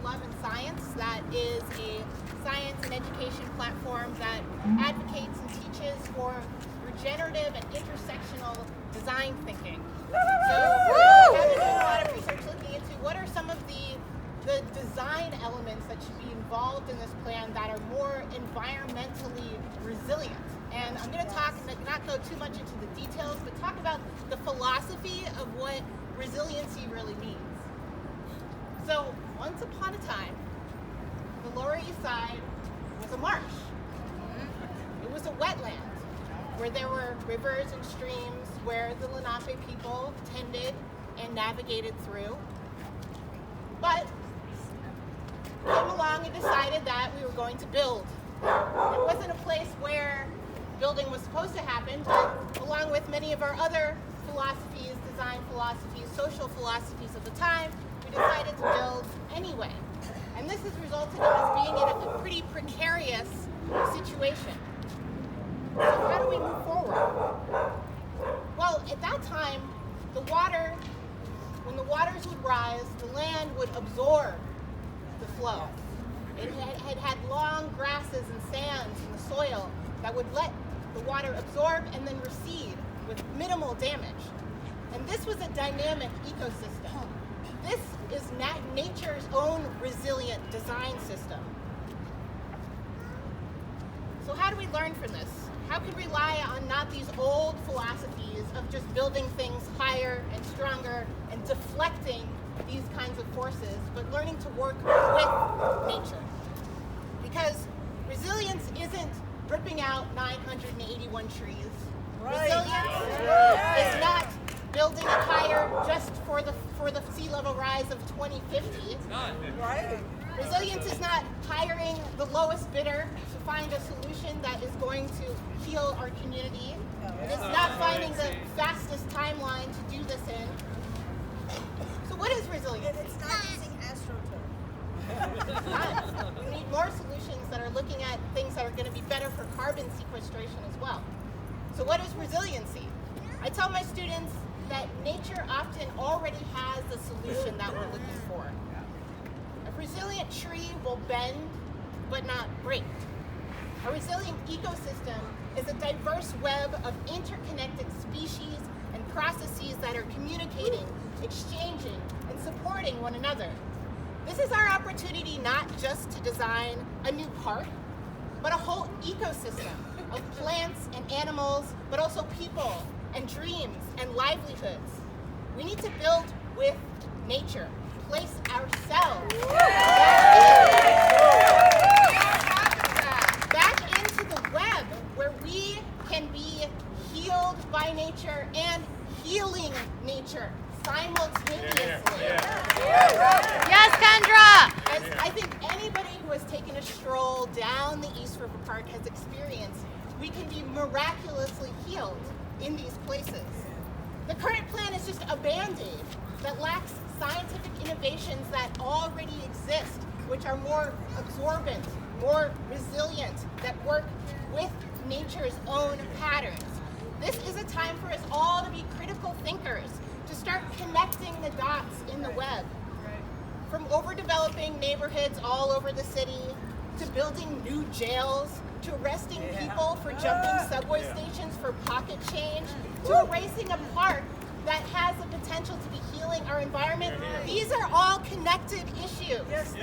Love and Science. That is a science and education platform that advocates and teaches for regenerative and intersectional design thinking. So we have been doing a lot of research looking into what are some of the design elements that should be involved in this plan that are more environmentally resilient. And I'm going to talk, not go too much into the details, but talk about the philosophy of what resiliency really means. So, once upon a time, the Lower East Side was a marsh. It was a wetland where there were rivers and streams where the Lenape people tended and navigated through. But came along and decided that we were going to build. It wasn't a place where building was supposed to happen, but along with many of our other philosophies, design philosophies, social philosophies of the time, we decided to build anyway. And this has resulted in us being in a pretty precarious situation. So how do we move forward? Well, at that time, when the waters would rise, the land would absorb the flow. It had long grasses and sands in the soil that would let the water absorb and then recede with minimal damage. And this was a dynamic ecosystem. This is nature's own resilient design system. So how do we learn from this? How can we rely on not these old philosophies of just building things higher and stronger and deflecting these kinds of forces, but learning to work with nature? Because resilience isn't ripping out 981 trees. Right. Resilience is not building it higher just for the sea level rise of 2050. Right. Resilience is not hiring the lowest bidder to find a solution that is going to heal our community. It is not finding the fastest timeline to do this in. So what is resilience? It's not using AstroTurf. It's not. We need more solutions that are looking at things that are going to be better for carbon sequestration as well. So what is resiliency? I tell my students that nature often already has the solution that we're looking for. A resilient tree will bend, but not break. A resilient ecosystem is a diverse web of interconnected species and processes that are communicating, exchanging, and supporting one another. This is our opportunity not just to design a new park, but a whole ecosystem of plants and animals, but also people and dreams and livelihoods. We need to build with nature, place ourselves back into the web where we can be healed by nature and healing nature simultaneously. Yes, Kendra! As I think anybody who has taken a stroll down the East River Park has experienced, we can be miraculously healed in these places. The current plan is just a Band-Aid that lacks scientific innovations that already exist, which are more absorbent, more resilient, that work with nature's own patterns. This is a time for us all to be critical thinkers, to start connecting the dots in the web. From overdeveloping neighborhoods all over the city, to building new jails, to arresting people for jumping subway stations for pocket change, to erasing a park that has the potential to be healing our environment. These are all connected issues. Yes!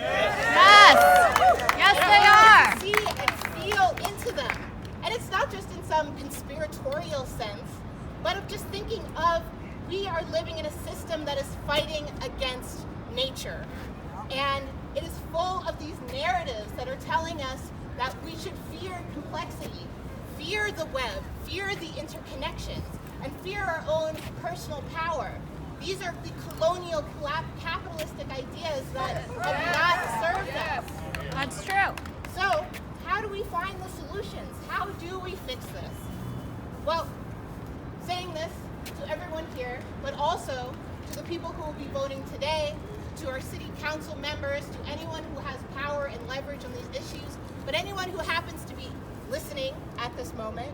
Yes, they are! See and feel into them. And it's not just in some conspiratorial sense, but of just thinking of we are living in a system that is fighting against nature. And it is full of these narratives that are telling us that we should fear complexity, fear the web, fear the interconnections, and fear our own personal power. These are the colonial capitalistic ideas that have not served us. That's true. So, how do we find the solutions? How do we fix this? Well, saying this to everyone here, but also to the people who will be voting today, to our city council members, to anyone who has power and leverage on these issues, but anyone who happens to be listening at this moment,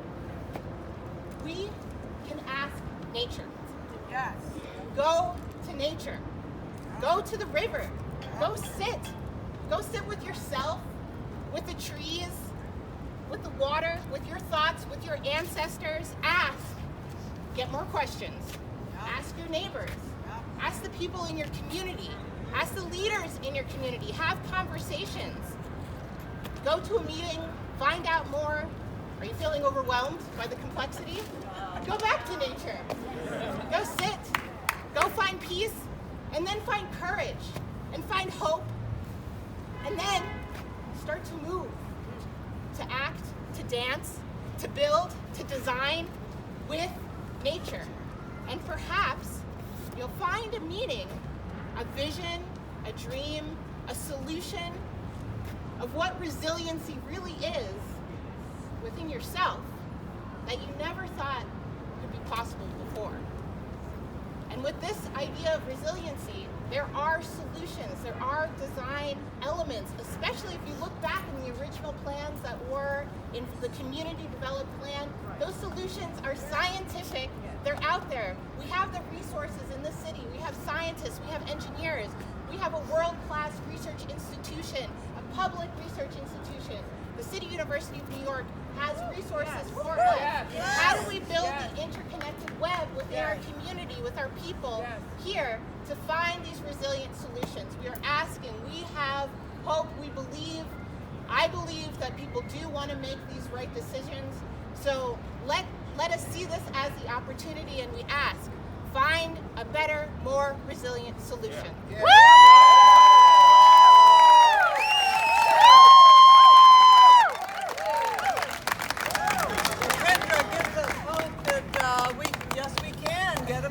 we can ask nature. Yes. Go to nature. Go to the river. Go sit Go sit with yourself, with the trees, with the water, with your thoughts, with your ancestors. Ask. Get more questions. Ask your neighbors. Ask the people in your community. Ask the leaders in your community. Have conversations. Go to a meeting. Find out more. Are you feeling overwhelmed by the complexity? Go back to nature. Go sit. Go find peace. And then find courage. And find hope. And then start to move. To act. To dance. To build. To design with nature. And perhaps you'll find a meaning, a vision, a dream, a solution of what resiliency really is within yourself that you never thought could be possible before. And with this idea of resiliency, there are solutions, there are design elements, especially if you look back in the original plans that were in the community developed plan. Those solutions are scientific, they're out there. We have the resources in the city, we have scientists, we have engineers, we have a world-class research institution, a public research institution. The City University of New York has resources for us. How do we build the interconnected web within our community, with our people here to find these resilient solutions? We are asking, we have hope, we believe, I believe that people do want to make these right decisions. So let us see this as the opportunity, and we ask, find a better, more resilient solution. Woo!